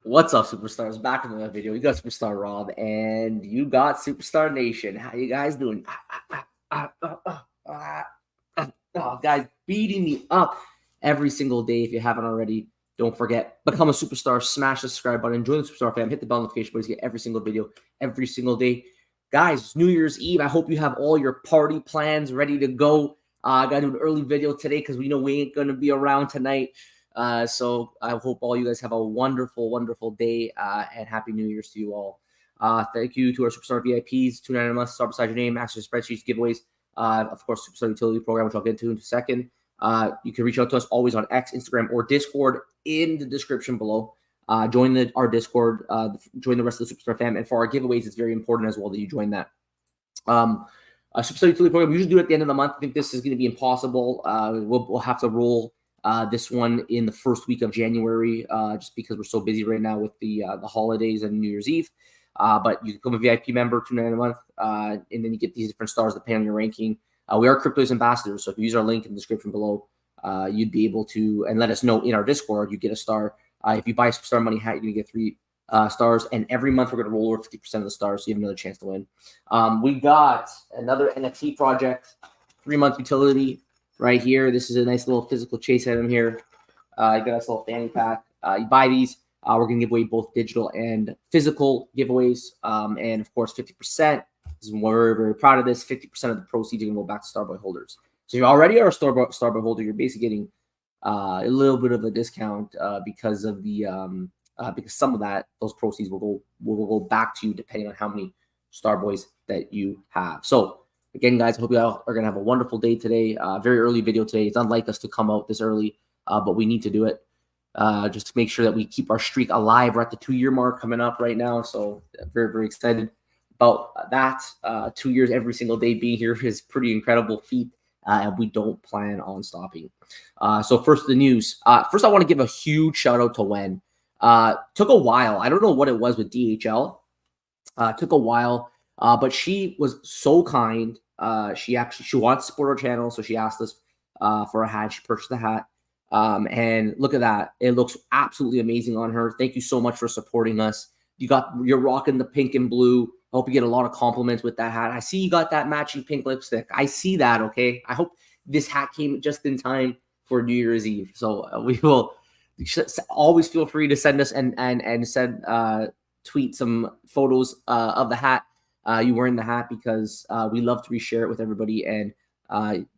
What's up, superstars? Back in the video. You got Superstar Rob and you got Superstar Nation. How you guys doing? Guys, beating me up every single day. If you haven't already, don't forget, become a superstar, smash the subscribe button, join the Superstar fam, hit the bell notification button to get every single video every single day. Guys, it's New Year's Eve. I hope you have all your party plans ready to go. I got to do an early video today because we know we ain't going to be around tonight. So I hope all you guys have a wonderful, wonderful day and Happy New Year's to you all. Thank you to our Superstar VIPs, 299 a month, star beside your name, access to spreadsheets, giveaways, of course, Superstar Utility Program, which I'll get to in a second. You can reach out to us always on X, Instagram, or Discord in the description below. Join our Discord, join the rest of the Superstar fam. And for our giveaways, it's very important as well that you join that. Superstar Utility Program, we usually do it at the end of the month. I think this is going to be impossible. We'll have to roll this one in the first week of January, just because we're so busy right now with the holidays and New Year's Eve. But you can become a VIP member, $2.99 a month, and then you get these different stars depending on your ranking. We are Crypto's ambassadors, so if you use our link in the description below, you'd be able to, and let us know in our Discord, you get a star. If you buy a Superstar Money hat, you're going to get 3 stars, and every month we're going to roll over 50% of the stars, so you have another chance to win. We got another NFT project, 3-month utility right here. This is a nice little physical chase item here. You got a nice little fanny pack. You buy these. We're going to give away both digital and physical giveaways. And, of course, 50%. We're very proud of this. 50% of the proceeds are going to go back to Starboy holders. So if you already are a Starboy holder, you're basically getting a little bit of a discount because of the because some of those proceeds will go back to you depending on how many Starboys that you have. So again, guys, I hope you all are going to have a wonderful day today. Very early video today. It's unlike us to come out this early, but we need to do it just to make sure that we keep our streak alive. We're at the 2-year mark coming up right now, so very, very excited about that. 2 years every single day being here is pretty incredible feat, and we don't plan on stopping. So first, the news. First, I want to give a huge shout out to Wen. Took a while. I don't know what it was with DHL. Took a while, but she was so kind. She wants to support our channel, so she asked us for a hat. She purchased the hat, and look at that. It looks absolutely amazing on her. Thank you so much for supporting us. You're rocking the pink and blue. I hope you get a lot of compliments with that hat. I see you got that matching pink lipstick. I see that, okay? I hope this hat came just in time for New Year's Eve. So we will always feel free to send us and send tweet some photos of the hat you wearing the hat, because we love to reshare it with everybody. And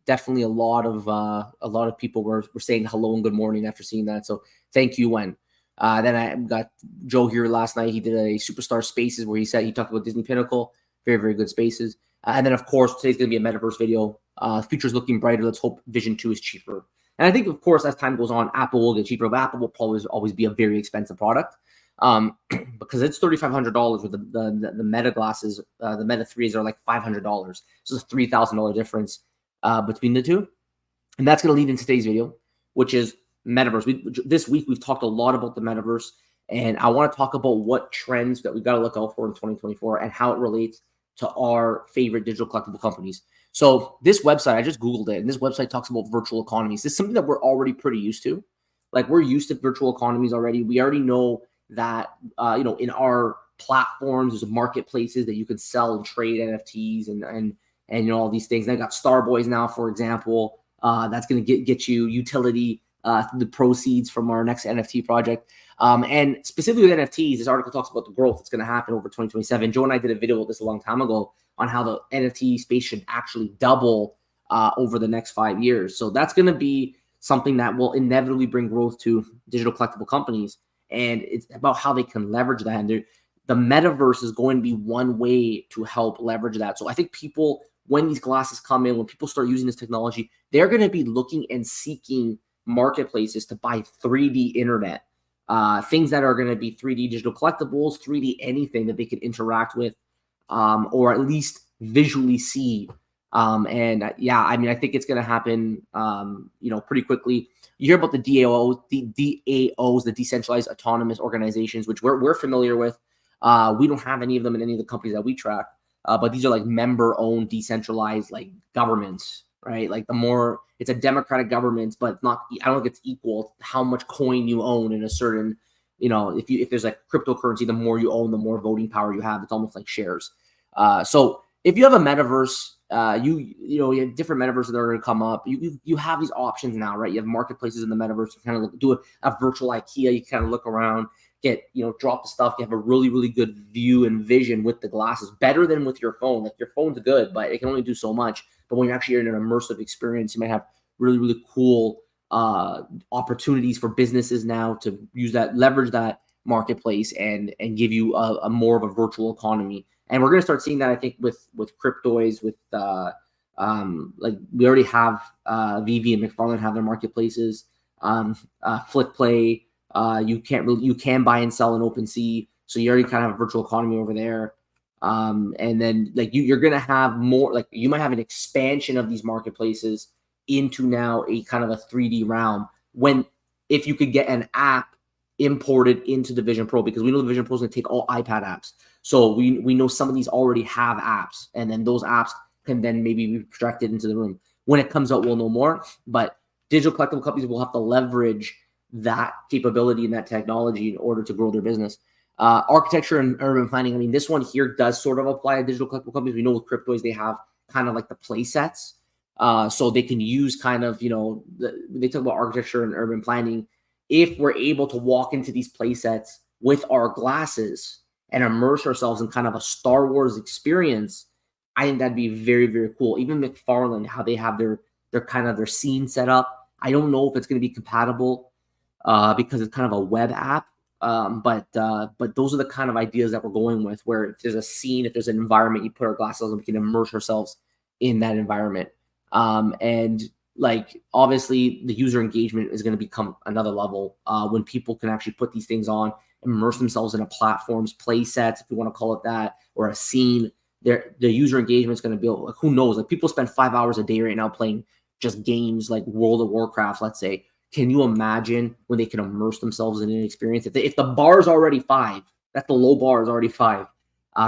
definitely a lot of people were saying hello and good morning after seeing that. So thank you, Wen. Then I got Joe here last night. He did a Superstar Spaces where he talked about Disney Pinnacle. Very, very good spaces. And then, of course, today's going to be a metaverse video. The future's looking brighter. Let's hope Vision 2 is cheaper. And I think, of course, as time goes on, Apple will get cheaper. But Apple will probably always be a very expensive product because it's $3,500 with the Meta glasses. The Meta 3s are like $500. So it's a $3,000 difference between the two. And that's going to lead into today's video, which is metaverse. This week we've talked a lot about the metaverse, and I want to talk about what trends that we've got to look out for in 2024 and how it relates to our favorite digital collectible companies. So this website, I just Googled it, and this website talks about virtual economies. This is something that we're already pretty used to. Like, we're used to virtual economies already. We already know that, in our platforms, there's marketplaces that you can sell and trade NFTs and all these things. And I got Starboys now, for example. That's going to get you utility the proceeds from our next NFT project. And specifically with NFTs, this article talks about the growth that's going to happen over 2027. Joe and I did a video with this a long time ago on how the NFT space should actually double over the next 5 years. So that's going to be something that will inevitably bring growth to digital collectible companies. And it's about how they can leverage that. And the metaverse is going to be one way to help leverage that. So I think people, when these glasses come in, when people start using this technology, they're going to be looking and seeking marketplaces to buy 3D internet, things that are going to be 3D digital collectibles, 3D anything that they can interact with, or at least visually see. I think it's going to happen, pretty quickly. You hear about the DAOs, the decentralized autonomous organizations, which we're familiar with. We don't have any of them in any of the companies that we track, but these are like member-owned, decentralized, like governments, right? Like it's a democratic government, but not. I don't think it's equal to how much coin you own in a certain if there's like cryptocurrency, the more you own, the more voting power you have. It's almost like shares. So if you have a metaverse, you have different metaverses that are going to come up. You have these options now, right? You have marketplaces in the metaverse. You kind of do a virtual IKEA. You kind of look around, drop the stuff. You have a really, really good view and vision with the glasses, better than with your phone. Like your phone's good, but it can only do so much. But when you're actually in an immersive experience, you might have really, really cool opportunities for businesses now to leverage that marketplace and give you a more of a virtual economy. And we're going to start seeing that, I think, with Cryptoys, with like we already have VV and McFarlane have their marketplaces. FlickPlay, you can buy and sell in OpenSea, so you already kind of have a virtual economy over there. And then like you're going to have more, like you might have an expansion of these marketplaces into now a kind of a 3D realm if you could get an app imported into the Vision Pro, because we know the Vision Pro is going to take all iPad apps. So we know some of these already have apps, and then those apps can then maybe be projected into the room. When it comes out, we'll know more, but digital collectible companies will have to leverage that capability and that technology in order to grow their business. Architecture and urban planning. I mean, this one here does sort of apply to digital collectible companies. We know with Cryptoys, they have kind of like the play sets. So they can use kind of, they talk about architecture and urban planning. If we're able to walk into these play sets with our glasses and immerse ourselves in kind of a Star Wars experience, I think that'd be very, very cool. Even McFarlane, how they have their kind of their scene set up. I don't know if it's going to be compatible because it's kind of a web app. But those are the kind of ideas that we're going with, where if there's a scene, if there's an environment, you put our glasses on, we can immerse ourselves in that environment. And like, obviously the user engagement is going to become another level when people can actually put these things on, immerse themselves in a platform's play sets, if you want to call it that, or a scene. The user engagement is going to be, like, who knows? Like, people spend 5 hours a day right now playing just games like World of Warcraft, let's say. Can you imagine when they can immerse themselves in an experience? If the bar is already 5, that's the low bar is already 5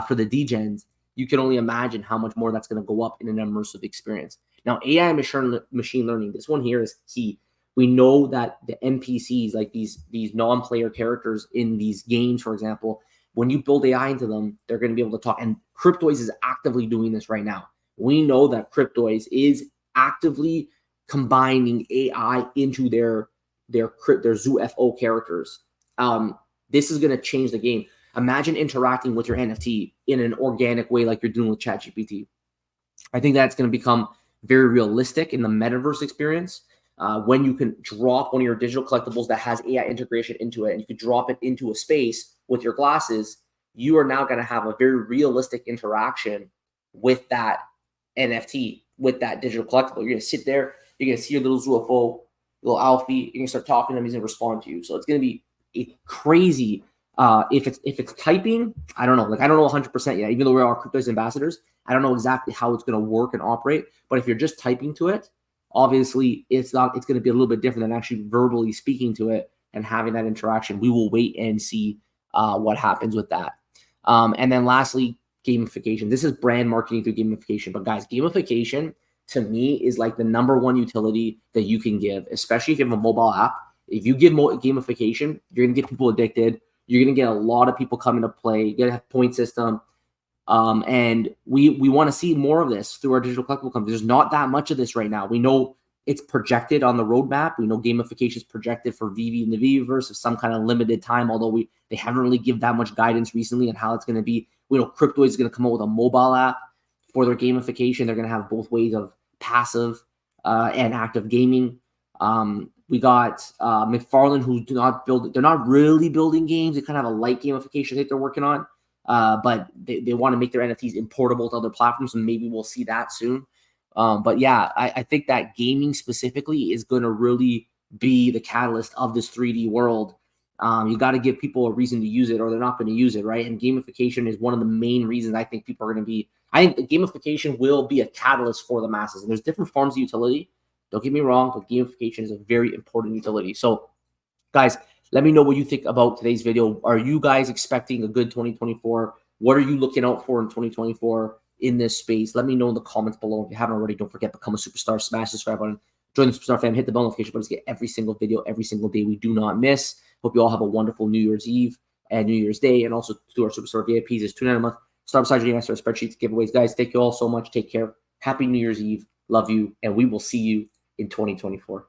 for the degens. You can only imagine how much more that's going to go up in an immersive experience. Now, AI machine learning, this one here is key. We know that the NPCs, like these non-player characters in these games, for example, when you build AI into them, they're going to be able to talk. And Cryptoys is actively doing this right now. We know that Cryptoys is actively combining AI into their ZooFO characters. This is going to change the game. Imagine interacting with your NFT in an organic way like you're doing with ChatGPT. I think that's going to become very realistic in the metaverse experience. When you can drop one of your digital collectibles that has AI integration into it, and you can drop it into a space with your glasses, you are now going to have a very realistic interaction with that NFT, with that digital collectible. You're going to sit there, you're going to see your little ZooFO, little Alfie, you're going to start talking to him, he's going to respond to you. So it's going to be a crazy. If it's typing, I don't know. Like, I don't know 100% yet. Even though we're all Cryptoys ambassadors, I don't know exactly how it's going to work and operate. But if you're just typing to it, obviously it's going to be a little bit different than actually verbally speaking to it and having that interaction. We will wait and see what happens with that. And then lastly, gamification. This is brand marketing through gamification. But guys, gamification to me is like the #1 utility that you can give, especially if you have a mobile app. If you give gamification, you're going to get people addicted. You're going to get a lot of people coming to play. You're going to have point system. And we want to see more of this through our digital collectible companies. There's not that much of this right now. We know it's projected on the roadmap. We know gamification is projected for VV and the VVverse of some kind of limited time, although they haven't really given that much guidance recently on how it's going to be. We know Cryptoys is going to come out with a mobile app for their gamification. They're going to have both ways of passive and active gaming. We got McFarlane, who they're not really building games. They kind of have a light gamification that they're working on, but they want to make their NFTs importable to other platforms, and maybe we'll see that soon. But yeah, I think that gaming specifically is going to really be the catalyst of this 3D world. You got to give people a reason to use it, or they're not going to use it, right? And gamification is one of the main reasons I think people are going to be. I think gamification will be a catalyst for the masses, and there's different forms of utility. Don't get me wrong, but gamification is a very important utility. So, guys, let me know what you think about today's video. Are you guys expecting a good 2024? What are you looking out for in 2024 in this space? Let me know in the comments below. If you haven't already, don't forget, become a superstar, smash the subscribe button, join the superstar fam, hit the bell notification button to get every single video every single day we do not miss. Hope you all have a wonderful New Year's Eve and New Year's Day. And also to our Superstore VIPs is $29 a month. Start beside your game master spreadsheets, giveaways. Guys, thank you all so much. Take care. Happy New Year's Eve. Love you. And we will see you in 2024.